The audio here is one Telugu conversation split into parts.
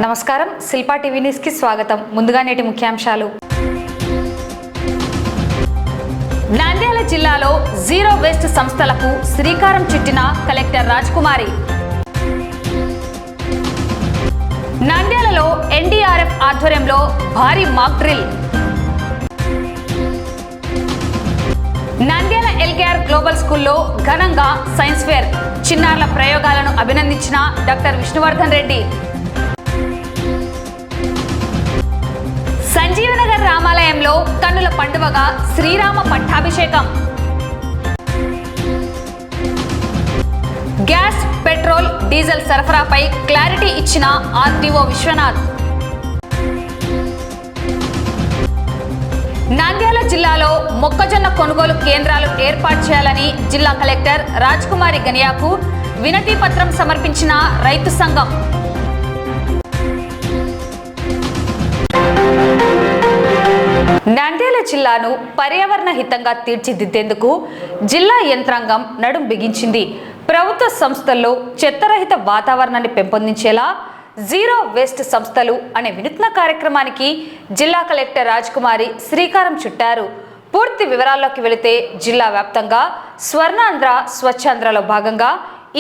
నమస్కారం, శిల్పా టీవీ న్యూస్ కి స్వాగతం. ముందుగా నేటి ముఖ్యాంశాలు. నంద్యాల జిల్లాలో జీరో వేస్ట్ సంస్థలకు శ్రీకారం చుట్టిన కలెక్టర్ రాజ్కుమారి. నంద్యాలలో ఎన్డీఆర్ఎఫ్ ఆధ్వర్యంలో భారీ mock drill. Nandyal LKR global స్కూల్లో ఘనంగా సైన్స్ ఫేర్. చిన్నారుల ప్రయోగాలను అభినందించిన డాక్టర్ విష్ణువర్ధన్ రెడ్డి. సంజీవనగర్ రామాలయంలో కన్నుల పండువగా శ్రీరామ పట్టాభిషేకం. గ్యాస్, పెట్రోల్, డీజిల్ సరఫరాపై క్లారిటీ ఇచ్చిన ఆర్టీఓ విశ్వనాథ్. నంద్యాల జిల్లాలో మొక్కజొన్న కొనుగోలు కేంద్రాలు ఏర్పాటు చేయాలని జిల్లా కలెక్టర్ రాజ్కుమారి గనియాకు వినతి పత్రం సమర్పించిన రైతు సంఘం. నంద్యాల జిల్లాను పర్యావరణ హితంగా తీర్చిదిద్దేందుకు జిల్లా యంత్రాంగం నడుం బిగించింది. ప్రభుత్వ సంస్థల్లో చెత్తరహిత వాతావరణాన్ని పెంపొందించేలా జీరో వేస్ట్ సంస్థలు అనే వినూత్న కార్యక్రమానికి జిల్లా కలెక్టర్ రాజ్కుమారి శ్రీకారం చుట్టారు. పూర్తి వివరాల్లోకి వెళితే జిల్లా వ్యాప్తంగా స్వర్ణాంధ్ర స్వచ్ఛాంధ్రలో భాగంగా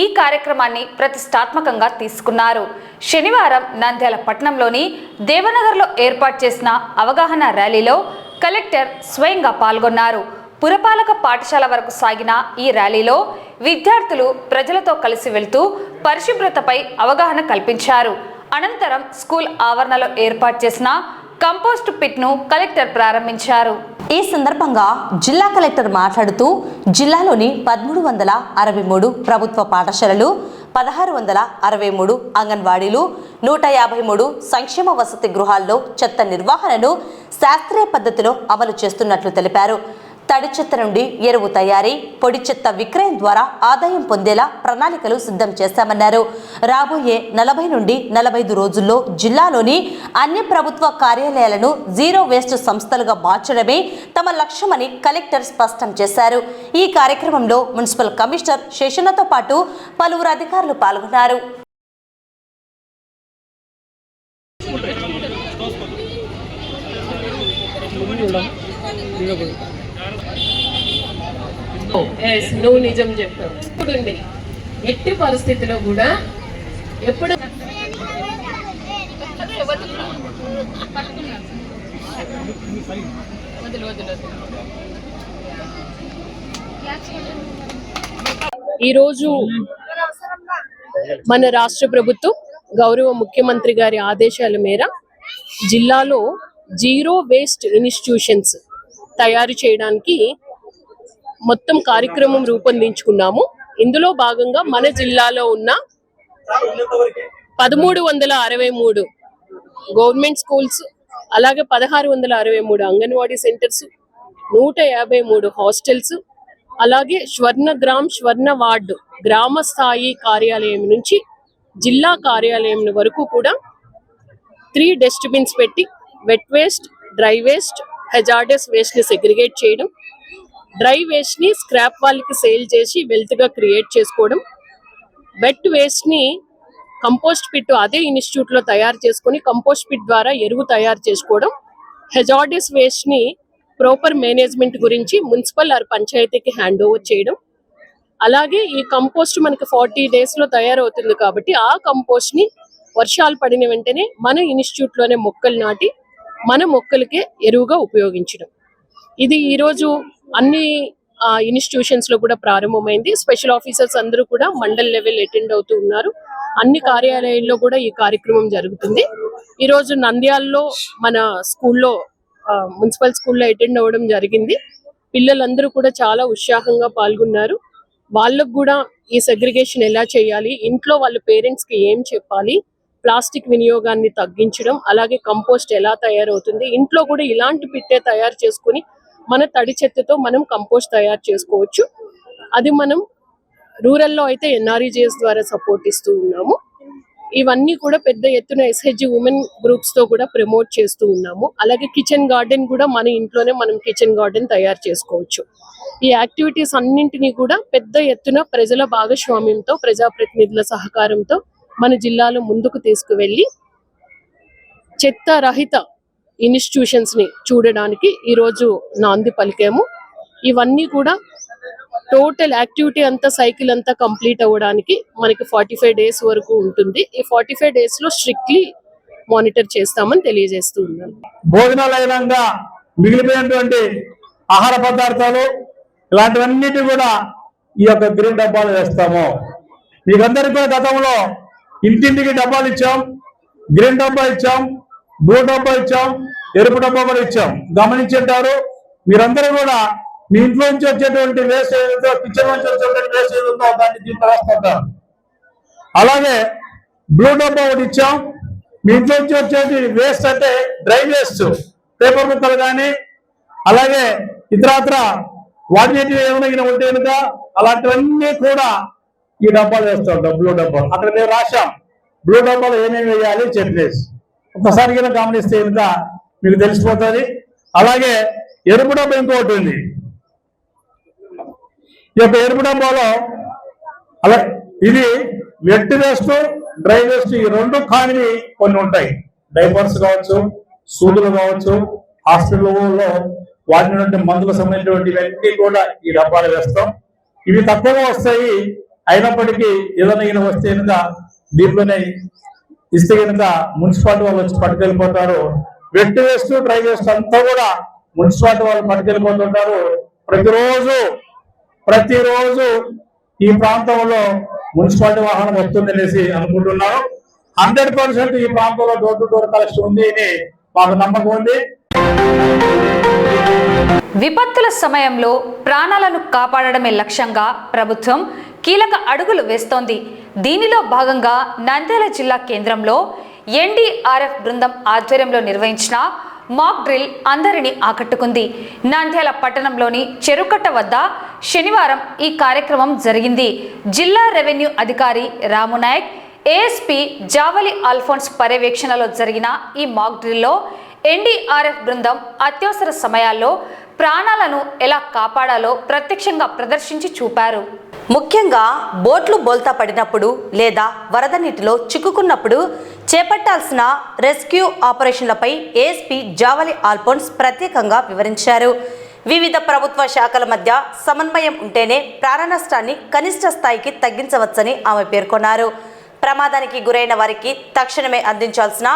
ఈ కార్యక్రమాన్ని ప్రతిష్టాత్మకంగా తీసుకున్నారు. శనివారం నంద్యాల పట్టణంలోని దేవనగర్లో ఏర్పాటు చేసిన అవగాహన ర్యాలీలో కలెక్టర్ స్వయంగా పాల్గొన్నారు. పురపాలక పాఠశాల వరకు సాగిన ఈ ర్యాలీలో విద్యార్థులు ప్రజలతో కలిసి వెళ్తూ పరిశుభ్రతపై అవగాహన కల్పించారు. అనంతరం స్కూల్ ఆవరణలో ఏర్పాటు చేసిన కంపోస్ట్ పిట్ ను కలెక్టర్ ప్రారంభించారు. ఈ సందర్భంగా జిల్లా కలెక్టర్ మాట్లాడుతూ జిల్లాలోని 1363 ప్రభుత్వ పాఠశాలలు, 1663 అంగన్వాడీలు, 153 సంక్షేమ వసతి గృహాల్లో చెత్త నిర్వహణను శాస్త్రీయ పద్ధతిలో అమలు చేస్తున్నట్లు తెలిపారు. తడి చెత్త నుండి ఎరువు తయారీ, పొడి చెత్త విక్రయం ద్వారా ఆదాయం పొందేలా ప్రణాళికలు సిద్ధం చేశామన్నారు. రాబోయే 40 నుండి 45 రోజుల్లో జిల్లాలోని అన్ని ప్రభుత్వ కార్యాలయాలను జీరో వేస్ట్ సంస్థలుగా మార్చడమే తమ లక్ష్యమని కలెక్టర్ స్పష్టం చేశారు. ఈ కార్యక్రమంలో మున్సిపల్ కమిషనర్ శేషన్నతో పాటు పలువురు అధికారులు పాల్గొన్నారు. నువ్వు నిజం చెప్పావు. ఇప్పుడు ఎట్టి పరిస్థితిలో కూడా ఎప్పుడు ఈరోజు మన రాష్ట్ర ప్రభుత్వం గౌరవ ముఖ్యమంత్రి గారి ఆదేశాల మేర జిల్లాలో జీరో వేస్ట్ ఇన్స్టిట్యూషన్స్ తయారు చేయడానికి మొత్తం కార్యక్రమం రూపొందించుకున్నాము. ఇందులో భాగంగా మన జిల్లాలో ఉన్న 1363 గవర్నమెంట్ స్కూల్స్, అలాగే 1663 అంగన్వాడీ సెంటర్స్, 153 హాస్టల్స్, అలాగే స్వర్ణ వార్డు గ్రామ స్థాయి కార్యాలయం నుంచి జిల్లా కార్యాలయం వరకు కూడా 3 డస్ట్బిన్స్ పెట్టి wet waste, dry waste, hazardous waste ని సెగ్రిగేట్ చేయడం, డ్రై వేస్ట్ ని స్క్రాప్ వాళ్ళకి సేల్ చేసి వెల్త్ గా క్రియేట్ చేసుకోవడం, వెట్ వేస్ట్ ని కంపోస్ట్ పిట్ అదే ఇన్స్టిట్యూట్ లో తయారు చేసుకుని కంపోస్ట్ పిట్ ద్వారా ఎరువు తయారు చేసుకోవడం, హెజార్డస్ వేస్ట్ ని ప్రాపర్ మేనేజ్మెంట్ గురించి మున్సిపల్ ఆర్ పంచాయతీకి హ్యాండ్ ఓవర్ చేయడం, అలాగే ఈ కంపోస్ట్ మనకి 40 days లో తయారవుతుంది కాబట్టి ఆ కంపోస్ట్ ని వర్షాలు పడిన వెంటనే మన ఇన్స్టిట్యూట్ లోనే మొక్కలు నాటి మన మొక్కలకే ఎరువుగా ఉపయోగించడం. ఇది ఈరోజు అన్ని ఇన్స్టిట్యూషన్స్ లో కూడా ప్రారంభమైంది. స్పెషల్ ఆఫీసర్స్ అందరూ కూడా మండల్ లెవెల్ అటెండ్ అవుతూ ఉన్నారు. అన్ని కార్యాలయాల్లో కూడా ఈ కార్యక్రమం జరుగుతుంది. ఈరోజు నంద్యాలలో మన స్కూల్లో మున్సిపల్ స్కూల్లో అటెండ్ అవ్వడం జరిగింది. పిల్లలందరూ కూడా చాలా ఉత్సాహంగా పాల్గొన్నారు. వాళ్ళకు కూడా ఈ సెగ్రిగేషన్ ఎలా చేయాలి, ఇంట్లో వాళ్ళ పేరెంట్స్ కి ఏం చెప్పాలి, ప్లాస్టిక్ వినియోగాన్ని తగ్గించడం, అలాగే కంపోస్ట్ ఎలా తయారవుతుంది, ఇంట్లో కూడా ఇలాంటి పిట్టే తయారు చేసుకుని మన తడి చెత్తతో మనం కంపోస్ట్ తయారు చేసుకోవచ్చు. అది మనం రూరల్లో అయితే ఎన్ఆర్ఈజేఎస్ ద్వారా సపోర్ట్ ఇస్తూ ఉన్నాము. ఇవన్నీ కూడా పెద్ద ఎత్తున ఎస్హెచ్జి ఉమెన్ గ్రూప్స్ తో కూడా ప్రమోట్ చేస్తూ ఉన్నాము. అలాగే కిచెన్ గార్డెన్ కూడా మన ఇంట్లోనే మనం కిచెన్ గార్డెన్ తయారు చేసుకోవచ్చు. ఈ యాక్టివిటీస్ అన్నింటినీ కూడా పెద్ద ఎత్తున ప్రజల భాగస్వామ్యంతో, ప్రజాప్రతినిధుల సహకారంతో మన జిల్లాలో ముందుకు తీసుకువెళ్ళి చెత్త రహిత ఇన్స్టిట్యూషన్స్ ని చూడడానికి ఈరోజు నాంది పలికాము. ఇవన్నీ కూడా టోటల్ యాక్టివిటీ అంతా సైకిల్ అంతా కంప్లీట్ అవ్వడానికి మనకి 45 days వరకు ఉంటుంది. ఈ 45 days లో స్ట్రిక్ట్లీ మానిటర్ చేస్తామని తెలియజేస్తూ ఉన్నాను. భోజనాలయంగా మిగిలిపోయినటువంటి ఆహార పదార్థాలు ఇలాంటివన్నిటి కూడా ఈ యొక్క గ్రీన్ డబ్బాలు వేస్తాము. మీకందరికీ కూడా గతంలో ఇంటింటికి డబ్బాలు ఇచ్చాం, గ్రీన్ డబ్బా ఇచ్చాం, బ్లూ డబ్బా ఇచ్చాం, ఎరుపు డబ్బా కూడా ఇచ్చాం. గమనించుంటారు మీరందరూ కూడా. మీ ఇంట్లో నుంచి వచ్చేటువంటి వేస్ట్ ఏదైతే, కిచెన్ నుంచి వచ్చేటువంటి వేస్ట్ ఏదైతే దాన్ని దీంట్లో వేస్తుంటారు. అలాగే బ్లూ డబ్బా ఒకటి ఇచ్చాం. మీ ఇంట్లో నుంచి వచ్చేది వేస్ట్ అంటే డ్రై వేస్ట్, పేపర్ ముక్కలు కానీ అలాగే ఇతరత్ర వాటినేటివి ఏమైనా ఉంటే కనుక అలాంటివన్నీ కూడా ఈ డబ్బాలు వేస్తాం. బ్లూ డబ్బాలు అక్కడ మేము రాశాం బ్లూ డబ్బాలు ఏమేమి వేయాలి చెప్పేసి. ఒక్కసారి కనుక గమనిస్తే కనుక మీకు తెలిసిపోతుంది. అలాగే ఎరుపు డబ్బా ఇంకోటి ఉంది. ఈ యొక్క ఎరుపు డబ్బాలో అలా ఇది వెట్ వేస్ట్, డ్రై వేస్ట్ ఈ రెండు కానివి కొన్ని ఉంటాయి. డైపర్స్ కావచ్చు, సూదులు కావచ్చు, హాస్పిటల్లో వాడినటువంటి మందులకు సంబంధించినటువంటి కూడా ఈ డబ్బాలు వేస్తాం. ఇవి తక్కువగా వస్తాయి, అయినప్పటికీ ఏదైనా వస్తే కనుక దీంట్లోనే ఇస్తే కనుక మున్సిపాలిటీ వాళ్ళు వచ్చి పట్టుకెళ్ళిపోతారు. వెట్ వేస్ట్, డ్రై వేస్ట్ అంతా కూడా మున్సిపాలిటీ వాళ్ళు పట్టుకెళ్ళిపోతుంటారు. ప్రతిరోజు ఈ ప్రాంతంలో మున్సిపాలిటీ వాహనం వస్తుంది అనేసి అనుకుంటున్నాను. 100% ఈ ప్రాంతంలో డోర్ టు డోర్ కలెక్షన్ ఉంది అని మాకు నమ్మకం ఉంది. విపత్తుల సమయంలో ప్రాణాలను కాపాడడమే లక్ష్యంగా ప్రభుత్వం కీలక అడుగులు వేస్తోంది. దీనిలో భాగంగా నంద్యాల జిల్లా కేంద్రంలో ఎన్డీఆర్ఎఫ్ బృందం ఆధ్వర్యంలో నిర్వహించిన మాక్ డ్రిల్ అందరినీ ఆకట్టుకుంది. నంద్యాల పట్టణంలోని చెరుకట్ట వద్ద శనివారం ఈ కార్యక్రమం జరిగింది. జిల్లా రెవెన్యూ అధికారి రామునాయక్, ఏఎస్పీ జావలి అల్ఫోన్స్ పర్యవేక్షణలో జరిగిన ఈ మాక్ డ్రిల్లో ఎన్డీఆర్ఎఫ్ బృందం అత్యవసర సమయాల్లో ప్రాణాలను ఎలా కాపాడాలో ప్రత్యక్షంగా ప్రదర్శించి చూపారు. ముఖ్యంగా బోట్లు బోల్తా పడినప్పుడు లేదా వరద నీటిలో చిక్కుకున్నప్పుడు చేపట్టాల్సిన రెస్క్యూ ఆపరేషన్లపై ఏఎస్పీ జావలి ఆల్ఫోన్స్ ప్రత్యేకంగా వివరించారు. వివిధ ప్రభుత్వ శాఖల మధ్య సమన్వయం ఉంటేనే ప్రాణ నష్టాన్ని కనిష్ట స్థాయికి తగ్గించవచ్చని ఆమె పేర్కొన్నారు. ప్రమాదానికి గురైన వారికి తక్షణమే అందించాల్సిన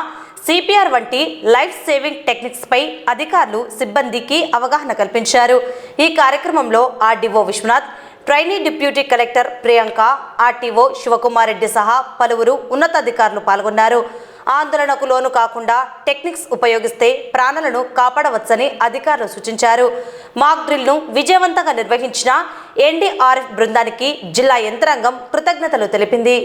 సిపిఆర్ వంటి లైఫ్ సేవింగ్ టెక్నిక్స్ పై అధికారులు సిబ్బందికి అవగాహన కల్పించారు. ఈ కార్యక్రమంలో RDO Vishwanath, trainee deputy collector Priyanka, RTO Shivakumar Reddy సహా పలువురు ఉన్నతాధికారులు పాల్గొన్నారు. ఆందోళనకు లోను కాకుండా టెక్నిక్స్ ఉపయోగిస్తే ప్రాణాలను కాపాడవచ్చని అధికారులు సూచించారు. మాక్ డ్రిల్ను విజయవంతంగా నిర్వహించిన ఎన్డీఆర్ఎఫ్ బృందానికి జిల్లా యంత్రాంగం కృతజ్ఞతలు తెలిపింది.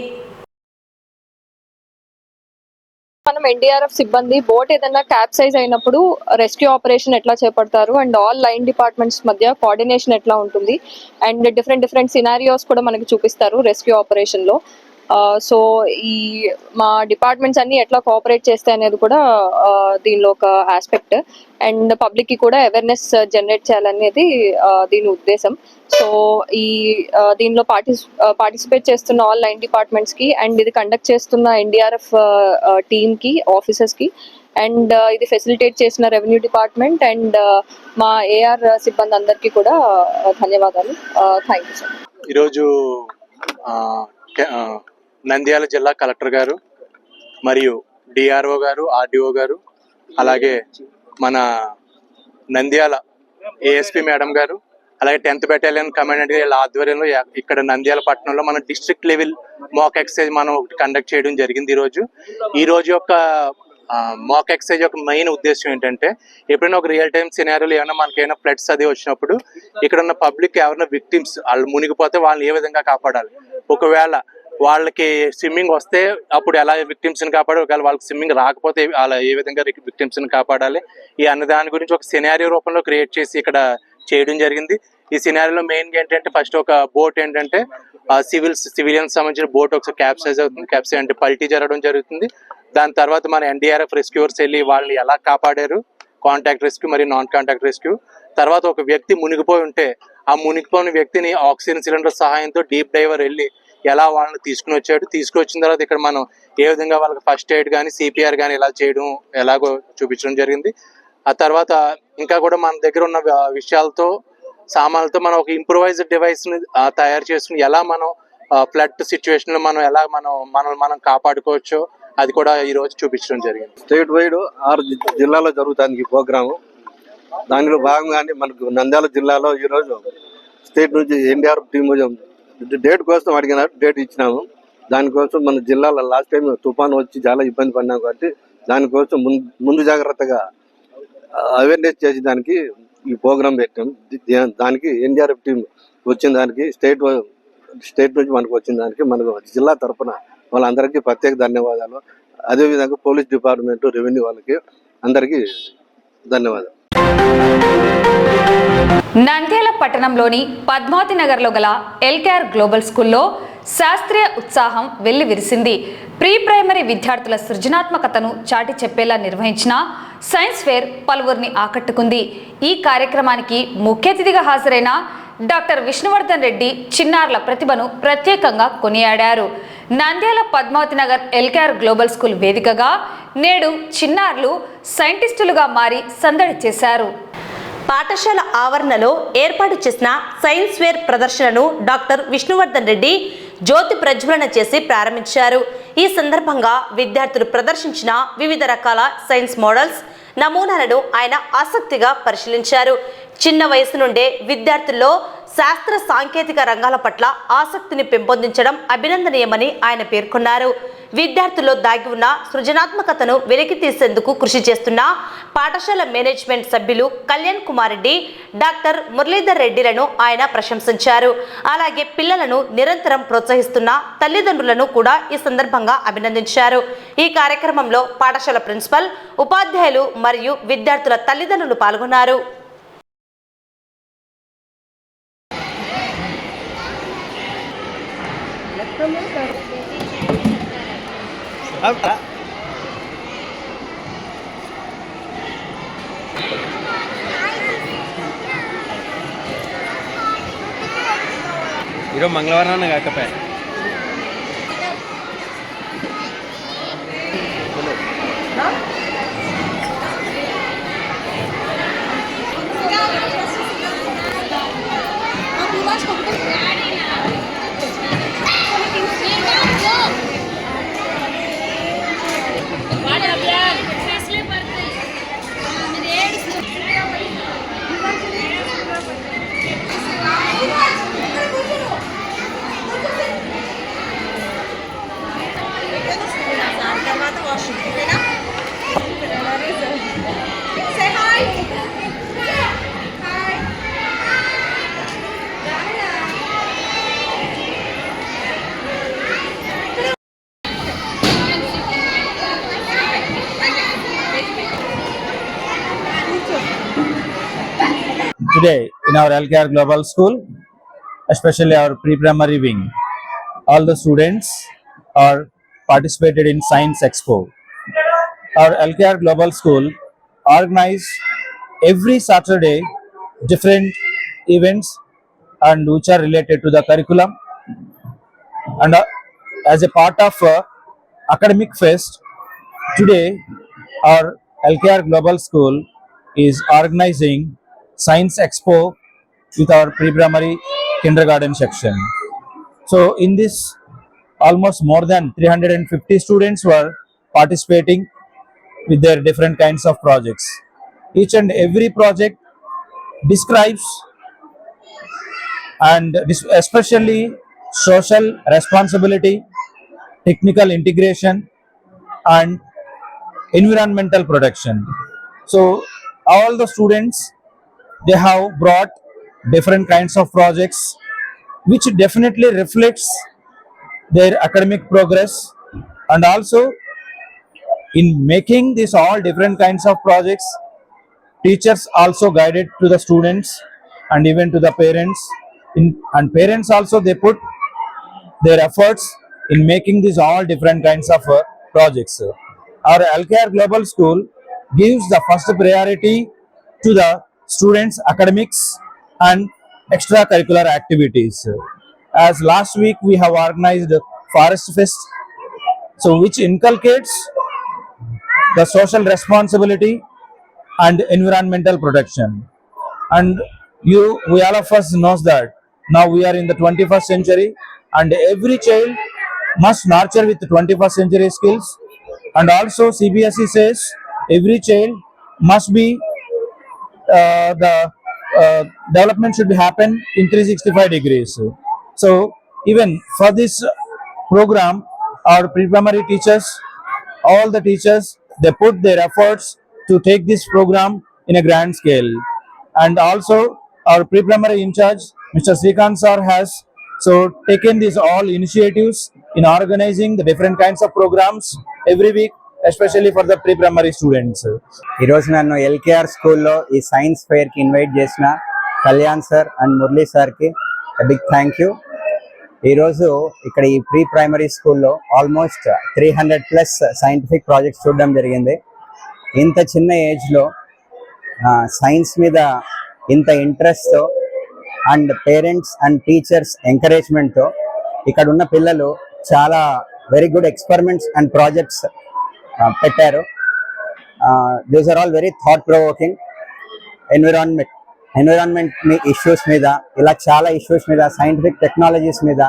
మనం ఎన్డీఆర్ఎఫ్ సిబ్బంది బోట్ ఏదైనా క్యాప్సైజ్ అయినప్పుడు రెస్క్యూ ఆపరేషన్ ఎట్లా చేపడతారు అండ్ ఆల్ లైన్ డిపార్ట్మెంట్స్ మధ్య కోఆర్డినేషన్ ఎట్లా ఉంటుంది అండ్ డిఫరెంట్ సినారియోస్ కూడా మనకి చూపిస్తారు రెస్క్యూ ఆపరేషన్ లో. సో ఈ మా డిపార్ట్మెంట్స్ అన్ని ఎట్లా కోఆపరేట్ చేస్తాయి అనేది కూడా దీనిలో ఒక ఆస్పెక్ట్. అండ్ పబ్లిక్ కి కూడా అవేర్నెస్ జనరేట్ చేయాలనేది దీని ఉద్దేశం. సో ఈ దీనిలో పార్టిసిపేట్ చేస్తున్న ఆల్ లైన్ డిపార్ట్మెంట్స్ కి అండ్ ఇది కండక్ట్ చేస్తున్న ఎన్డీఆర్ఎఫ్ టీమ్ కి, ఆఫీసర్స్ కి అండ్ ఇది ఫెసిలిటేట్ చేసిన రెవెన్యూ డిపార్ట్మెంట్ అండ్ మా ఏఆర్ సిబ్బంది అందరికీ కూడా ధన్యవాదాలు. Thank you sir. ఈరోజు నంద్యాల జిల్లా కలెక్టర్ గారు మరియు డిఆర్ఓ గారు, ఆర్డీఓ గారు, అలాగే మన నంద్యాల ఏఎస్పీ మేడం గారు, అలాగే 10th బెటాలియన్ కమాండెంట్ గారి ఆధ్వర్యంలో ఇక్కడ నంద్యాల పట్టణంలో మన డిస్ట్రిక్ట్ లెవెల్ మాక్ ఎక్సర్సైజ్ మనం కండక్ట్ చేయడం జరిగింది. ఈ రోజు యొక్క మాక్ ఎక్సర్సైజ్ యొక్క మెయిన్ ఉద్దేశం ఏంటంటే, ఎప్పుడైనా ఒక రియల్ టైమ్ సినారియోలో ఏమైనా మనకైనా ఫ్లడ్స్ అది వచ్చినప్పుడు ఇక్కడ ఉన్న పబ్లిక్ ఎవరైనా విక్టిమ్స్ వాళ్ళు మునిగిపోతే వాళ్ళని ఏ విధంగా కాపాడాలి, ఒకవేళ వాళ్ళకి స్విమ్మింగ్ వస్తే అప్పుడు ఎలా విక్టిమ్స్ ని కాపాడాలి, ఒకవేళ వాళ్ళకి స్విమ్మింగ్ రాకపోతే అలా ఏ విధంగా విక్టిమ్స్ ని కాపాడాలి, ఈ అన్న దాని గురించి ఒక సినారియో రూపంలో క్రియేట్ చేసి ఇక్కడ చేయడం జరిగింది. ఈ సినారియోలో మెయిన్ గా ఏంటంటే, ఫస్ట్ ఒక బోట్ ఏంటంటే సివిలియన్స్ సంబంధించిన బోట్ ఒకసారి క్యాప్సైజ్ అవుతుంది. క్యాప్సైజ్ అంటే పల్టీ జరగడం జరుగుతుంది. దాని తర్వాత మన ఎన్డీఆర్ఎఫ్ రెస్క్యూవర్స్ వెళ్ళి వాళ్ళని ఎలా కాపాడారు, కాంటాక్ట్ రెస్క్యూ మరియు నాన్ కాంటాక్ట్ రెస్క్యూ. తర్వాత ఒక వ్యక్తి మునిగిపోయి ఉంటే ఆ మునిగిపోయిన వ్యక్తిని ఆక్సిజన్ సిలిండర్ సహాయంతో డీప్ డైవర్ వెళ్ళి ఎలా వాళ్ళని తీసుకొచ్చిన తర్వాత ఇక్కడ మనం ఏ విధంగా వాళ్ళకి ఫస్ట్ ఎయిడ్ కానీ సిపిఆర్ కానీ ఇలా చేయడం ఎలాగో చూపించడం జరిగింది. ఆ తర్వాత ఇంకా కూడా మన దగ్గర ఉన్న విషయాలతో సామాన్లతో మనం ఒక ఇంప్రూవైజ్డ్ డివైస్ని తయారు చేసుకుని ఎలా మనం ఫ్లడ్ సిచ్యువేషన్లో మనం ఎలా మనం కాపాడుకోవచ్చో అది కూడా ఈ రోజు చూపించడం జరిగింది. స్టేట్ వైడ్ 6 జిల్లాలో జరుగుతుంది ఈ ప్రోగ్రాము. దానిలో భాగంగానే మనకు నంద్యాల జిల్లాలో ఈరోజు స్టేట్ నుంచి ఎన్డీఆర్ఎఫ్ టీమ్ డేట్ కోసం అడిగినారు, డేట్ ఇచ్చినాము. దానికోసం మన జిల్లాలో లాస్ట్ టైం తుఫాను వచ్చి చాలా ఇబ్బంది పడినాం కాబట్టి దానికోసం ముందు జాగ్రత్తగా అవేర్నెస్ చేసేదానికి ఈ ప్రోగ్రాం పెట్టాం. దానికి ఎన్డీఆర్ఎఫ్ టీం వచ్చిన దానికి స్టేట్ నుంచి మనకు వచ్చిన దానికి మనకు జిల్లా తరఫున వాళ్ళందరికీ ప్రత్యేక ధన్యవాదాలు. అదేవిధంగా పోలీస్ డిపార్ట్మెంట్, రెవెన్యూ వాళ్ళకి అందరికీ ధన్యవాదాలు. నంద్యాల పట్టణంలోని పద్మావతి నగర్లో గల ఎల్కేఆర్ గ్లోబల్ స్కూల్లో శాస్త్రీయ ఉత్సాహం వెల్లివిరిసింది. ప్రీ ప్రైమరీ విద్యార్థుల సృజనాత్మకతను చాటి చెప్పేలా నిర్వహించిన సైన్స్ ఫేర్ పలువురిని ఆకట్టుకుంది. ఈ కార్యక్రమానికి ముఖ్య అతిథిగా హాజరైన డాక్టర్ విష్ణువర్ధన్ రెడ్డి చిన్నారుల ప్రతిభను ప్రత్యేకంగా కొనియాడారు. Nandyal Padmavati Nagar LKR global school వేదికగా నేడు చిన్నారులు సైంటిస్టులుగా మారి సందడి చేశారు. పాఠశాల ఆవరణలో ఏర్పాటు చేసిన సైన్స్ ఫేర్ ప్రదర్శనను డాక్టర్ విష్ణువర్ధన్ రెడ్డి జ్యోతి ప్రజ్వలన చేసి ప్రారంభించారు. ఈ సందర్భంగా విద్యార్థులు ప్రదర్శించిన వివిధ రకాల సైన్స్ మోడల్స్, నమూనాలను ఆయన ఆసక్తిగా పరిశీలించారు. చిన్న వయసు నుండే విద్యార్థుల్లో శాస్త్ర సాంకేతిక రంగాల పట్ల ఆసక్తిని పెంపొందించడం అభినందనీయమని ఆయన పేర్కొన్నారు. విద్యార్థుల్లో దాగి ఉన్న సృజనాత్మకతను వెలికి తీసేందుకు కృషి చేస్తున్న పాఠశాల మేనేజ్మెంట్ సభ్యులు కళ్యాణ్ కుమార్ రెడ్డి, డాక్టర్ మురళీధర్ రెడ్డిలను ఆయన ప్రశంసించారు. అలాగే పిల్లలను నిరంతరం ప్రోత్సహిస్తున్న తల్లిదండ్రులను కూడా ఈ సందర్భంగా అభినందించారు. ఈ కార్యక్రమంలో పాఠశాల ప్రిన్సిపల్, ఉపాధ్యాయులు మరియు విద్యార్థుల తల్లిదండ్రులు పాల్గొన్నారు. ఈరోజు మంగళవారం కాకపోయా Today in our LKR Global School, especially our pre-primary wing, all the students are participated in Science Expo. Our LKR Global School organize every Saturday different events and which are related to the curriculum, and as a part of academic fest, today our LKR Global School is organizing Science Expo with our pre-primary kindergarten section. So in this, almost more than 350 students were participating with their different kinds of projects. Each and every project describes and especially social responsibility, technical integration and environmental protection. So all the students, they have brought different kinds of projects which definitely reflects their academic progress, and also in making these all different kinds of projects, teachers also guided to the students and even to the parents, and parents also they put their efforts in making these all different kinds of projects. Our LKR Global School gives the first priority to the students' academics and extracurricular activities. as last week we have organized Forest Fest, so which inculcates the social responsibility and environmental protection. And we all of us knows that now we are in the 21st century, and every child must nurture with 21st century skills. And also CBSE says every child must be the development should happen in 365 degrees. So even for this program, our pre-primary teachers, all the teachers, they put their efforts to take this program in a grand scale. And also our pre-primary in charge, Mr. Srikanth sir, has so taken these all initiatives in organizing the different kinds of programs every week, especially for the pre-primary students. ఈరోజు నన్ను ఎల్కేఆర్ స్కూల్లో ఈ సైన్స్ ఫెయిర్కి ఇన్వైట్ చేసిన కళ్యాణ్ సార్ అండ్ మురళీ సార్కి బిగ్ థ్యాంక్ యూ. ఈరోజు ఇక్కడ ఈ ప్రీ ప్రైమరీ స్కూల్లో ఆల్మోస్ట్ 300+ సైంటిఫిక్ ప్రాజెక్ట్స్ చూడడం జరిగింది. ఇంత చిన్న ఏజ్లో సైన్స్ మీద ఇంత ఇంట్రెస్ట్తో అండ్ పేరెంట్స్ అండ్ టీచర్స్ ఎంకరేజ్మెంట్తో ఇక్కడ ఉన్న పిల్లలు చాలా very good experiments and projects పెట్టారు. These are all very thought provoking. Environment issues మీద, ఇలా చాలా ఇష్యూస్ మీద, సైంటిఫిక్ టెక్నాలజీస్ మీద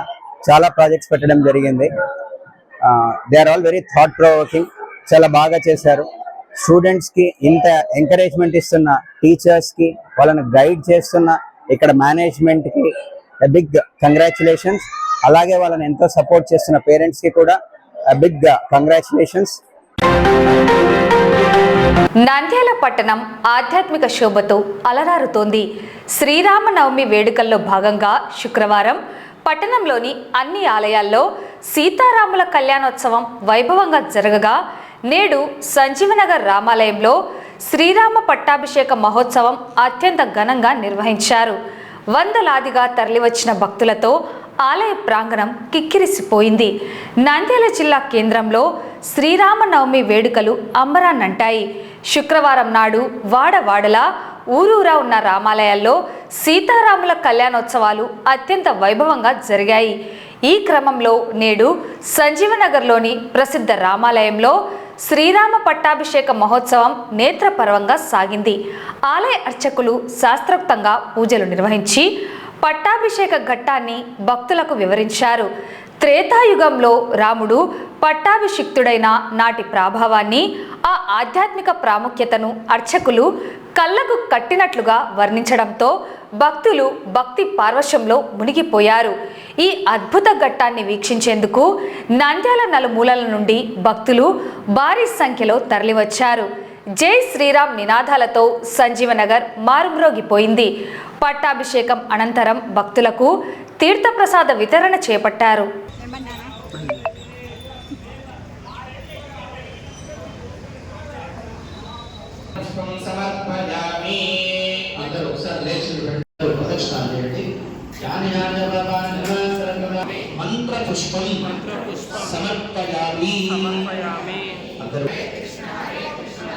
చాలా ప్రాజెక్ట్స్ పెట్టడం జరిగింది. They are all very thought provoking. చాలా బాగా చేశారు. స్టూడెంట్స్కి ఇంత ఎంకరేజ్మెంట్ ఇస్తున్న టీచర్స్కి, వాళ్ళని గైడ్ చేస్తున్న ఇక్కడ మేనేజ్మెంట్కి బిగ్ కంగ్రాచులేషన్స్. అలాగే వాళ్ళని ఎంతో సపోర్ట్ చేస్తున్న పేరెంట్స్కి కూడా బిగ్ కంగ్రాచులేషన్స్. నంద్యాల పట్టణం ఆధ్యాత్మిక శోభతో అలరారుతోంది. శ్రీరామనవమి వేడుకల్లో భాగంగా శుక్రవారం పట్టణంలోని అన్ని ఆలయాల్లో సీతారాముల కళ్యాణోత్సవం వైభవంగా జరగగా, నేడు సంజీవనగర్ రామాలయంలో శ్రీరామ పట్టాభిషేక మహోత్సవం అత్యంత ఘనంగా నిర్వహించారు. వందలాదిగా తరలివచ్చిన భక్తులతో ఆలయ ప్రాంగణం కిక్కిరిసిపోయింది. నంద్యాల జిల్లా కేంద్రంలో శ్రీరామనవమి వేడుకలు అంబరాన్నంటాయి. శుక్రవారం నాడు వాడవాడలా ఊరూరా ఉన్న రామాలయాల్లో సీతారాముల కళ్యాణోత్సవాలు అత్యంత వైభవంగా జరిగాయి. ఈ క్రమంలో నేడు సంజీవనగర్లోని ప్రసిద్ధ రామాలయంలో శ్రీరామ పట్టాభిషేక మహోత్సవం నేత్రపర్వంగా సాగింది. ఆలయ అర్చకులు శాస్త్రోక్తంగా పూజలు నిర్వహించి పట్టాభిషేక ఘట్టాన్ని భక్తులకు వివరించారు. త్రేతాయుగంలో రాముడు పట్టాభిషిక్తుడైన నాటి ప్రభావాన్ని, ఆ ఆధ్యాత్మిక ప్రాముఖ్యతను అర్చకులు కళ్ళకు కట్టినట్లుగా వర్ణించడంతో భక్తులు భక్తి పార్వశంలో మునిగిపోయారు. ఈ అద్భుత ఘట్టాన్ని వీక్షించేందుకు నంద్యాల నలుమూలల నుండి భక్తులు భారీ సంఖ్యలో తరలివచ్చారు. జై శ్రీరామ్ నినాదాలతో సంజీవనగర్ మారుమ్రోగిపోయింది. పట్టాభిషేకం అనంతరం భక్తులకు తీర్థప్రసాద వితరణ చేపట్టారు.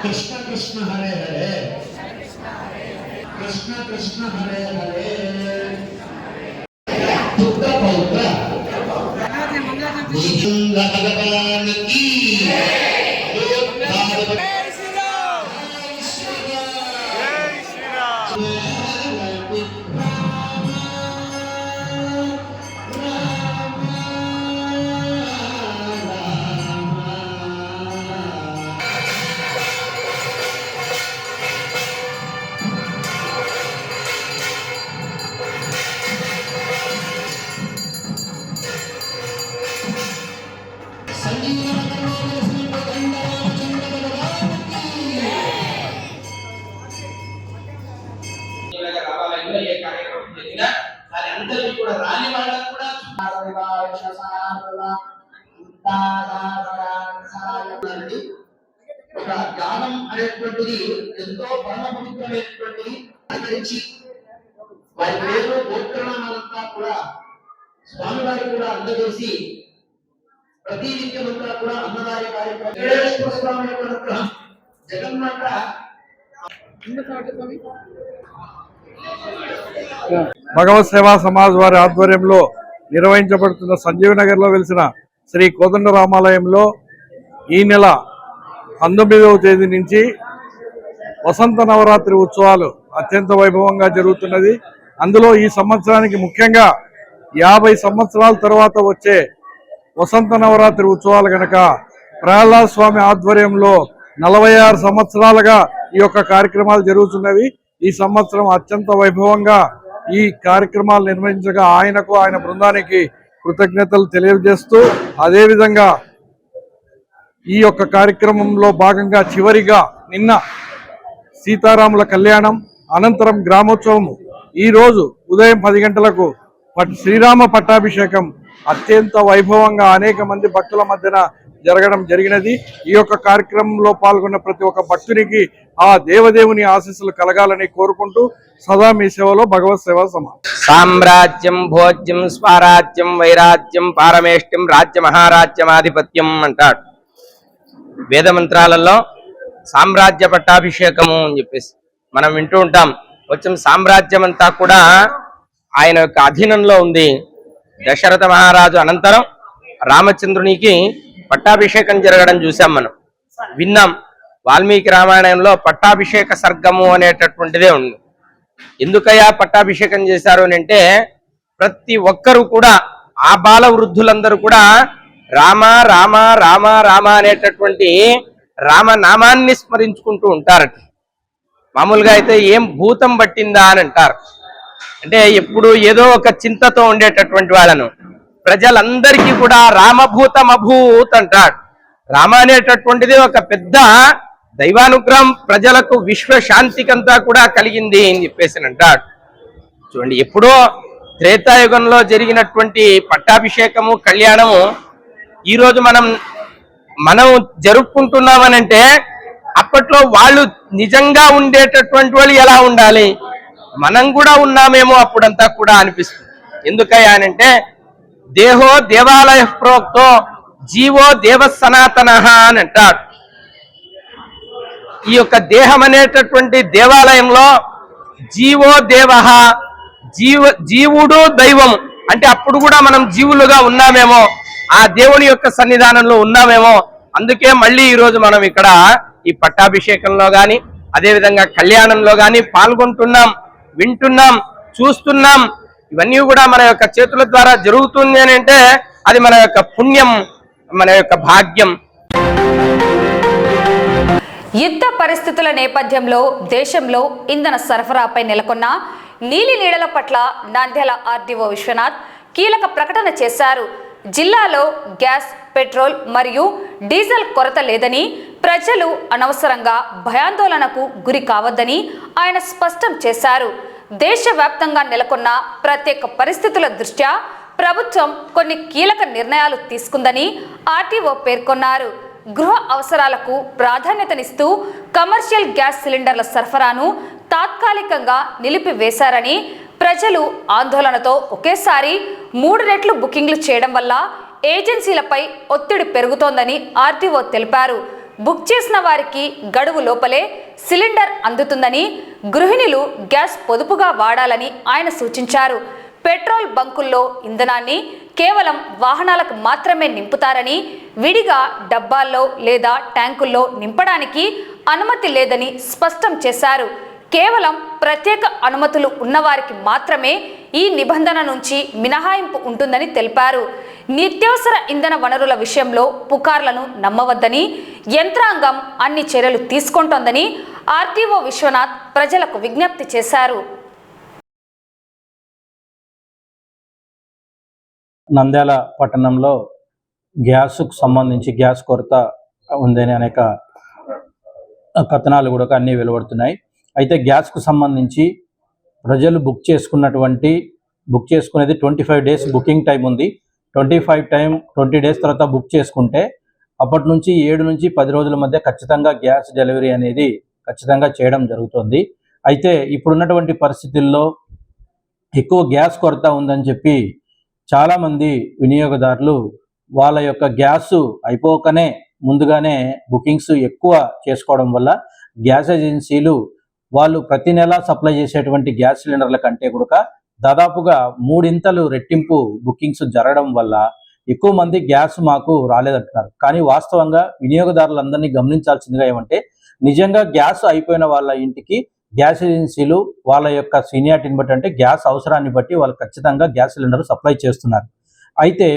కృష్ణ కృష్ణ హరే హరే, కృష్ణ కృష్ణ హరే హరే, పుత్ర పౌత్ర భగవానికి ఒక గానం అనేటువంటిది ఎంతో పరమ పవిత్రమైనటువంటిది. అనుసరించి వారి పేరు గోత్రనామాలంతా కూడా స్వామివారి కూడా అందజేసి ప్రతి నిత్యమంతా కూడా అన్నదాయ కార్యక్రమం జగన్మాత భగవత్ సేవా సమాజ్ వారి ఆధ్వర్యంలో నిర్వహించబడుతున్న సంజీవ్ నగర్లో వెలిసిన శ్రీ కోదండ రామాలయంలో ఈ నెల 19వ తేదీ నుంచి వసంత నవరాత్రి ఉత్సవాలు అత్యంత వైభవంగా జరుగుతున్నది. అందులో ఈ సంవత్సరానికి ముఖ్యంగా 50 సంవత్సరాల తర్వాత వచ్చే వసంత నవరాత్రి ఉత్సవాలు గనక ప్రహ్లాద స్వామి ఆధ్వర్యంలో 46 సంవత్సరాలుగా ఈ యొక్క కార్యక్రమాలు జరుగుతున్నవి. ఈ సంవత్సరం అత్యంత వైభవంగా ఈ కార్యక్రమాలు నిర్వహించగా ఆయనకు, ఆయన బృందానికి కృతజ్ఞతలు తెలియజేస్తూ, అదేవిధంగా ఈ యొక్క కార్యక్రమంలో భాగంగా చివరిగా నిన్న సీతారాముల కళ్యాణం అనంతరం గ్రామోత్సవం, ఈ రోజు ఉదయం 10 గంటలకు శ్రీరామ పట్టాభిషేకం అత్యంత వైభవంగా అనేక మంది భక్తుల మధ్యన జరగడం జరిగినది. ఈ యొక్క కార్యక్రమంలో పాల్గొన్న ప్రతి ఒక్క భక్తునికి ఆ దేవదేవుని ఆశీస్సులు కలగాలని కోరుకుంటూ సదా మీ సేవలో భగవత్ సేవ సమానం. సామ్రాజ్యం భోజ్యం స్వరాజ్యం వైరాజ్యం పారమేష్ట్యం రాజ్య మహారాజ్యమాధిపత్యం అంటాడు వేద మంత్రాలలో. సామ్రాజ్య పట్టాభిషేకము అని చెప్పేసి మనం వింటూ ఉంటాం. కొంచెం సామ్రాజ్యం అంతా కూడా ఆయన యొక్క అధీనంలో ఉంది. దశరథ మహారాజు అనంతరం రామచంద్రునికి పట్టాభిషేకం జరగడం చూసాం, మనం విన్నాం. వాల్మీకి రామాయణంలో పట్టాభిషేక సర్గము అనేటటువంటిదే ఉంది. ఎందుకయ్యా పట్టాభిషేకం చేశారు అని అంటే, ప్రతి ఒక్కరు కూడా ఆ బాల వృద్ధులందరూ కూడా రామ రామ రామ రామ అనేటటువంటి రామనామాన్ని స్మరించుకుంటూ ఉంటారట. మామూలుగా అయితే ఏం భూతం పట్టిందా అని అంటారు. అంటే ఎప్పుడు ఏదో ఒక చింతతో ఉండేటటువంటి వాళ్ళను ప్రజలందరికీ కూడా రామభూతం అభూత్ అంటాడు. రామ అనేటటువంటిది ఒక పెద్ద దైవానుగ్రహం, ప్రజలకు విశ్వశాంతికంతా కూడా కలిగింది అని చెప్పేసి అంటాడు. చూడండి, ఎప్పుడో త్రేతాయుగంలో జరిగినటువంటి పట్టాభిషేకము, కళ్యాణము ఈరోజు మనం జరుపుకుంటున్నామనంటే, అప్పట్లో వాళ్ళు నిజంగా ఉండేటటువంటి వాళ్ళు ఎలా ఉండాలి, మనం కూడా ఉన్నామేమో అప్పుడంతా కూడా అనిపిస్తుంది. ఎందుకయ్యా అనంటే, దేహో దేవాలయ ప్రోక్తో జీవో దేవ సనాతన అని అంటాడు. ఈ యొక్క దేహం అనేటటువంటి దేవాలయంలో జీవో దేవ, జీవుడు దైవం అంటే అప్పుడు కూడా మనం జీవులుగా ఉన్నామేమో, ఆ దేవుని యొక్క సన్నిధానంలో ఉన్నామేమో. అందుకే మళ్ళీ ఈరోజు మనం ఇక్కడ ఈ పట్టాభిషేకంలో గాని, అదేవిధంగా కళ్యాణంలో గాని పాల్గొంటున్నాం, వింటున్నాం, చూస్తున్నాం. ఇవన్నీ కూడా మన యొక్క చేతుల ద్వారా జరుగుతుంది అని అంటే అది మన యొక్క పుణ్యం, మన యొక్క భాగ్యం. యుద్ధ పరిస్థితుల నేపథ్యంలో దేశంలో ఇంధన సరఫరాపై నెలకొన్న నీలి నీడల పట్ల నంద్యాల ఆర్డీఓ విశ్వనాథ్ కీలక ప్రకటన చేశారు. జిల్లాలో గ్యాస్, పెట్రోల్ మరియు డీజిల్ కొరత లేదని, ప్రజలు అనవసరంగా భయాందోళనకు గురి కావద్దని ఆయన స్పష్టం చేశారు. దేశవ్యాప్తంగా నెలకొన్న ప్రత్యేక పరిస్థితుల దృష్ట్యా ప్రభుత్వం కొన్ని కీలక నిర్ణయాలు తీసుకుందని ఆర్టీఓ పేర్కొన్నారు. గృహ అవసరాలకు ప్రాధాన్యతనిస్తూ కమర్షియల్ గ్యాస్ సిలిండర్ల సరఫరాను తాత్కాలికంగా నిలిపివేశారని, ప్రజలు ఆందోళనతో ఒకేసారి 3 రెట్లు బుకింగ్లు చేయడం వల్ల ఏజెన్సీలపై ఒత్తిడి పెరుగుతోందని ఆర్టీఓ తెలిపారు. బుక్ చేసిన వారికి గడువు లోపలే సిలిండర్ అందుతుందని, గృహిణులు గ్యాస్ పొదుపుగా వాడాలని ఆయన సూచించారు. పెట్రోల్ బంకుల్లో ఇంధనాన్ని కేవలం వాహనాలకు మాత్రమే నింపుతారని, విడిగా డబ్బాల్లో లేదా ట్యాంకుల్లో నింపడానికి అనుమతి లేదని స్పష్టం చేశారు. కేవలం ప్రత్యేక అనుమతులు ఉన్నవారికి మాత్రమే ఈ నిబంధన నుంచి మినహాయింపు ఉంటుందని తెలిపారు. నిత్యావసర ఇంధన వనరుల విషయంలో పుకార్లను నమ్మవద్దని యంత్రాంగం అన్ని చర్యలు తీసుకుంటోందని ఆర్టీఓ విశ్వనాథ్ ప్రజలకు విజ్ఞప్తి చేశారు. నంద్యాల పట్టణంలో గ్యాస్కు సంబంధించి గ్యాస్ కొరత ఉందని అనేక కథనాలు కూడా అన్నీ వెలువడుతున్నాయి. అయితే గ్యాస్కు సంబంధించి ప్రజలు బుక్ చేసుకునేది 25 డేస్ బుకింగ్ టైం ఉంది. 20 డేస్ తర్వాత బుక్ చేసుకుంటే అప్పటి నుంచి 7 నుంచి 10 రోజుల మధ్య ఖచ్చితంగా గ్యాస్ డెలివరీ అనేది ఖచ్చితంగా చేయడం జరుగుతుంది. అయితే ఇప్పుడున్నటువంటి పరిస్థితుల్లో ఎక్కువ గ్యాస్ కొరత ఉందని చెప్పి చాలామంది వినియోగదారులు వాళ్ళ యొక్క గ్యాస్ అయిపోకనే ముందుగానే బుకింగ్స్ ఎక్కువ చేసుకోవడం వల్ల గ్యాస్ ఏజెన్సీలు వాళ్ళు ప్రతి నెల సప్లై చేసేటువంటి గ్యాస్ సిలిండర్ల కంటే కూడా దాదాపుగా 3 రెట్టింపు బుకింగ్స్ జరగడం వల్ల ఎక్కువ మంది గ్యాస్ మాకు రాలేదంటున్నారు. కానీ వాస్తవంగా వినియోగదారులందరినీ గమనించాల్సిందిగా ఏమంటే, నిజంగా గ్యాస్ అయిపోయిన వాళ్ళ ఇంటికి గ్యాస్ ఏజెన్సీలు వాళ్ళ యొక్క సీనియారిటీని బట్టి, అంటే గ్యాస్ అవసరాన్ని బట్టి వాళ్ళు ఖచ్చితంగా గ్యాస్ సిలిండర్ సప్లై చేస్తున్నారు. అయితే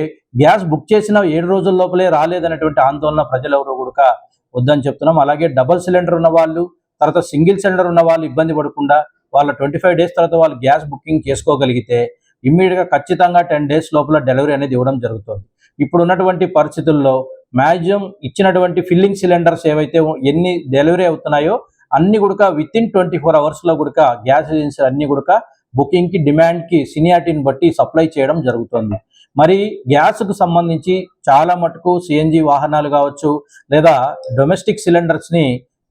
గ్యాస్ బుక్ చేసిన 7 రోజుల లోపలే రాలేదనేటువంటి ఆందోళన ప్రజలెవరూ కూడా వద్దని చెప్తున్నాం. అలాగే డబుల్ సిలిండర్ ఉన్న వాళ్ళు, తర్వాత సింగిల్ సిలిండర్ ఉన్న వాళ్ళు ఇబ్బంది పడకుండా వాళ్ళ 25 డేస్ తర్వాత వాళ్ళు గ్యాస్ బుకింగ్ చేసుకోగలిగితే ఇమ్మీడియట్గా ఖచ్చితంగా 10 డేస్ లోపల డెలివరీ అనేది ఇవ్వడం జరుగుతుంది. ఇప్పుడు ఉన్నటువంటి పరిస్థితుల్లో మ్యాక్సిమం ఇచ్చినటువంటి ఫిల్లింగ్ సిలిండర్స్ ఏవైతే ఎన్ని డెలివరీ అవుతున్నాయో అన్ని కూడా వితిన్ 24 అవర్స్లో కూడా గ్యాస్ ఏజెన్సీ అన్ని కూడా బుకింగ్కి, డిమాండ్కి, సీనియారిటీని బట్టి సప్లై చేయడం జరుగుతుంది. మరి గ్యాస్కు సంబంధించి చాలా మటుకు సిఎన్జి వాహనాలు కావచ్చు, లేదా డొమెస్టిక్ సిలిండర్స్ని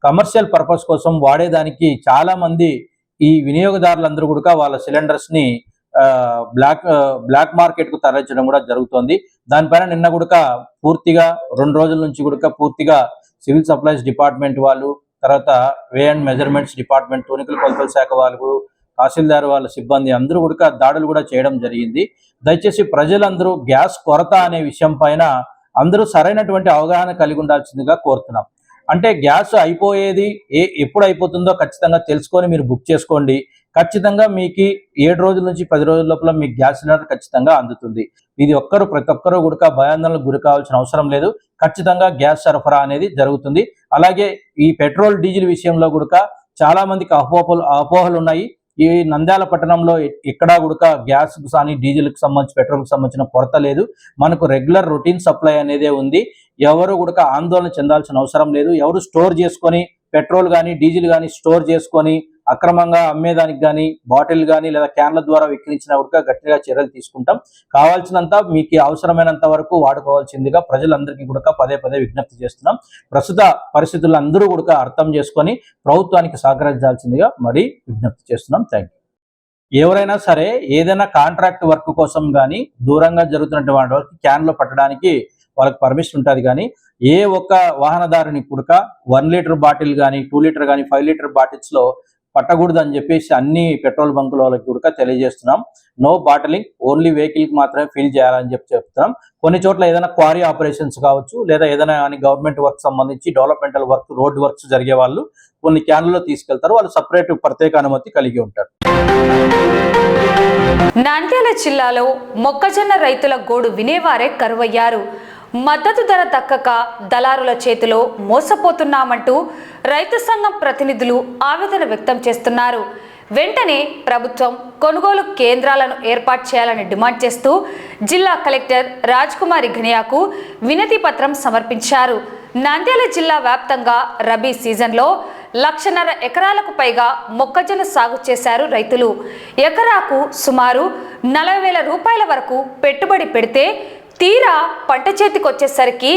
కమర్షియల్ పర్పస్ కోసం వాడేదానికి చాలామంది ఈ వినియోగదారులందరూ కూడా వాళ్ళ సిలిండర్స్ని బ్లాక్ మార్కెట్కు తరలించడం కూడా జరుగుతోంది. దానిపైన నిన్న కూడా పూర్తిగా 2 రోజుల నుంచి కూడా పూర్తిగా సివిల్ సప్లైస్ డిపార్ట్మెంట్ వాళ్ళు, తర్వాత వే అండ్ మెజర్మెంట్స్ డిపార్ట్మెంట్, తూనికల కొలతల శాఖ వాళ్ళు, తహసీల్దార్ వాళ్ళ సిబ్బంది అందరూ కూడా దాడులు కూడా చేయడం జరిగింది. దయచేసి ప్రజలందరూ గ్యాస్ కొరత అనే విషయం పైన అందరూ సరైనటువంటి అవగాహన కలిగి ఉండాల్సిందిగా కోరుతున్నాం. అంటే గ్యాస్ అయిపోయేది ఎప్పుడు అయిపోతుందో ఖచ్చితంగా తెలుసుకొని మీరు బుక్ చేసుకోండి. ఖచ్చితంగా మీకు 7 రోజుల నుంచి 10 రోజుల లోపల మీకు గ్యాస్ సిలిండర్ ఖచ్చితంగా అందుతుంది. ఇది ప్రతి ఒక్కరూ కూడా భయాందోళనకు గురి కావాల్సిన అవసరం లేదు. ఖచ్చితంగా గ్యాస్ సరఫరా అనేది జరుగుతుంది. అలాగే ఈ పెట్రోల్, డీజిల్ విషయంలో కూడా చాలా మందికి అపోహలు ఉన్నాయి. ఈ నంద్యాల పట్టణంలో ఎక్కడా కూడా గ్యాస్ కానీ డీజిల్కి సంబంధించి, పెట్రోల్కి సంబంధించిన కొరత లేదు. మనకు రెగ్యులర్ రొటీన్ సప్లై అనేదే ఉంది. ఎవరు కూడా ఆందోళన చెందాల్సిన అవసరం లేదు. ఎవరు స్టోర్ చేసుకొని పెట్రోల్ కానీ డీజిల్ కానీ స్టోర్ చేసుకొని అక్రమంగా అమ్మేదానికి కానీ, బాటిల్ కానీ లేదా క్యాన్ల ద్వారా విక్రయించిన కూడా గట్టిగా చర్యలు తీసుకుంటాం. కావాల్సినంత మీకు అవసరమైనంత వరకు వాడుకోవాల్సిందిగా ప్రజలందరికీ కూడా పదే విజ్ఞప్తి చేస్తున్నాం. ప్రస్తుత పరిస్థితులు అందరూ కూడా అర్థం చేసుకొని ప్రభుత్వానికి సహకరించాల్సిందిగా మరి విజ్ఞప్తి చేస్తున్నాం. Thank you. ఎవరైనా సరే ఏదైనా కాంట్రాక్ట్ వర్క్ కోసం కానీ దూరంగా జరుగుతున్నటువంటి వాళ్ళకి క్యాన్లో పట్టడానికి వాళ్ళకి పర్మిషన్ ఉంటుంది. కానీ ఏ ఒక్క వాహనదారుని కూడా 1 లీటర్ బాటిల్ కానీ, 2 లీటర్ కానీ, 5 లీటర్ బాటిల్స్లో పట్టకూడదు అని చెప్పేసి అన్ని పెట్రోల్ బంకుల వాళ్ళకి కూడా తెలియజేస్తున్నాం. నో బాటిలింగ్, ఓన్లీ వెహికల్కి మాత్రమే ఫిల్ చేయాలని చెప్తున్నాం. కొన్ని చోట్ల ఏదైనా క్వారీ ఆపరేషన్స్ కావచ్చు, లేదా ఏదైనా కానీ గవర్నమెంట్ వర్క్ సంబంధించి డెవలప్మెంటల్ వర్క్, రోడ్ వర్క్స్ జరిగే వాళ్ళు కొన్ని క్యాన్లలో తీసుకెళ్తారు. వాళ్ళు సపరేట్ ప్రత్యేక అనుమతి కలిగి ఉంటారు. నంద్యాల జిల్లాలో మొక్కజొన్న రైతుల గోడు వినేవారే కరువయ్యారు. మద్దతు ధర దక్కక దళారుల చేతిలో మోసపోతున్నామంటూ రైతు సంఘం ప్రతినిధులు ఆవేదన వ్యక్తం చేస్తున్నారు. వెంటనే ప్రభుత్వం కొనుగోలు కేంద్రాలను ఏర్పాటు చేయాలని డిమాండ్ చేస్తూ జిల్లా కలెక్టర్ రాజ్కుమారి ఘనియాకు వినతి పత్రం సమర్పించారు. నంద్యాల జిల్లా వ్యాప్తంగా రబీ సీజన్లో 1.5 ఎకరాలకు పైగా మొక్కజొన్న సాగు చేశారు రైతులు. ఎకరాకు సుమారు 40,000 రూపాయల వరకు పెట్టుబడి పెడితే తీరా పంట చేతికొచ్చేసరికి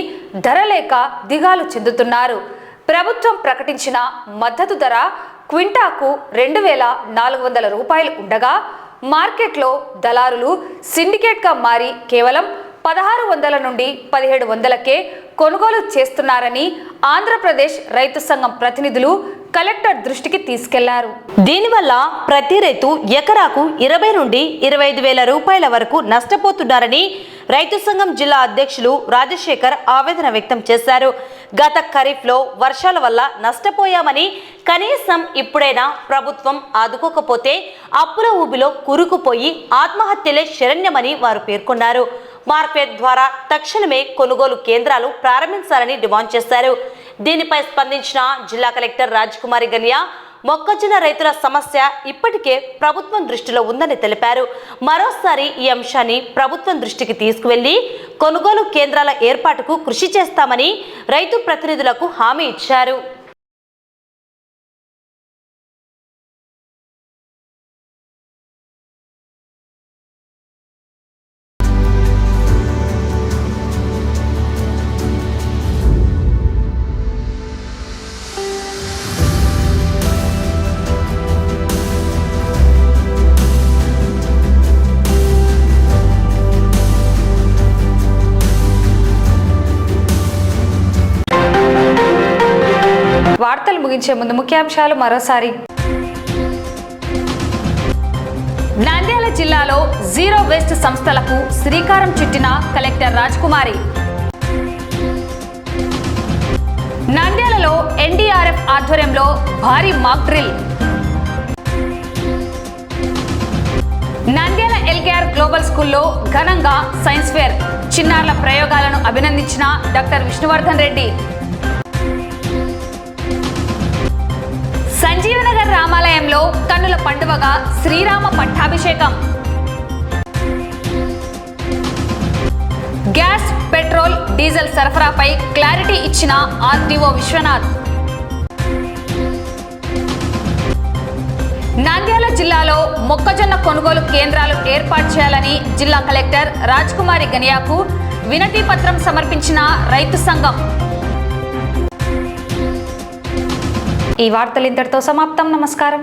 ధర లేక దిగాలు చెందుతున్నారు. ప్రభుత్వం ప్రకటించిన మద్దతు ధర క్వింటాకు 2,400 రూపాయలు ఉండగా మార్కెట్లో దళారులు సిండికేట్గా మారి కేవలం 1,600 నుండి 1,700కే కొనుగోలు చేస్తున్నారని ఆంధ్రప్రదేశ్ రైతు సంఘం ప్రతినిధులు కలెక్టర్ దృష్టికి తీసుకెళ్లారు. దీనివల్ల ప్రతి రైతు ఎకరాకు 20 నుండి 25,000 రూపాయల వరకు నష్టపోతున్నారని రైతు సంఘం జిల్లా అధ్యక్షులు రాజశేఖర్ ఆవేదన వ్యక్తం చేశారు. గత ఖరీఫ్లో వర్షాల వల్ల నష్టపోయామని, కనీసం ఇప్పుడైనా ప్రభుత్వం ఆదుకోకపోతే అప్పుల ఊబిలో కూరుకుపోయి ఆత్మహత్యలే శరణ్యమని వారు పేర్కొన్నారు. మార్కెట్ ద్వారా తక్షణమే కొనుగోలు కేంద్రాలు ప్రారంభించాలని డిమాండ్ చేశారు. దీనిపై స్పందించిన జిల్లా కలెక్టర్ రాజ్కుమారి ఘనియా మొక్కజొన్న రైతుల సమస్య ఇప్పటికే ప్రభుత్వం దృష్టిలో ఉందని తెలిపారు. మరోసారి ఈ అంశాన్ని ప్రభుత్వం దృష్టికి తీసుకువెళ్లి కొనుగోలు కేంద్రాల ఏర్పాటుకు కృషి చేస్తామని రైతు ప్రతినిధులకు హామీ ఇచ్చారు. వార్తలు ముగించే ముందు ముఖ్యాంశాలు మరోసారి. నంద్యాల జిల్లాలో జీరో వేస్ట్ సంస్థలకు శ్రీకారం చుట్టిన కలెక్టర్ రాజ్కుమారి. నంద్యాలలో ఎన్డీఆర్ఎఫ్ ఆధ్వర్యంలో భారీ mock drill. Nandyal LKR global స్కూల్లో ఘనంగా సైన్స్ ఫేర్. చిన్నారుల ప్రయోగాలను అభినందించిన డాక్టర్ విష్ణువర్ధన్ రెడ్డి. సంజీవనగర్ రామాలయంలో కన్నుల పండువగా శ్రీరామ పట్టాభిషేకం. గ్యాస్, పెట్రోల్, డీజిల్ సరఫరాపై క్లారిటీ ఇచ్చిన ఆర్టీఓ విశ్వనాథ్. నంద్యాల జిల్లాలో మొక్కజొన్న కొనుగోలు కేంద్రాలు ఏర్పాటు చేయాలని జిల్లా కలెక్టర్ రాజ్కుమారి గనియాకు వినతి పత్రం సమర్పించిన రైతు సంఘం. ఈ వార్తలు ఇంతటితో సమాప్తం. నమస్కారం.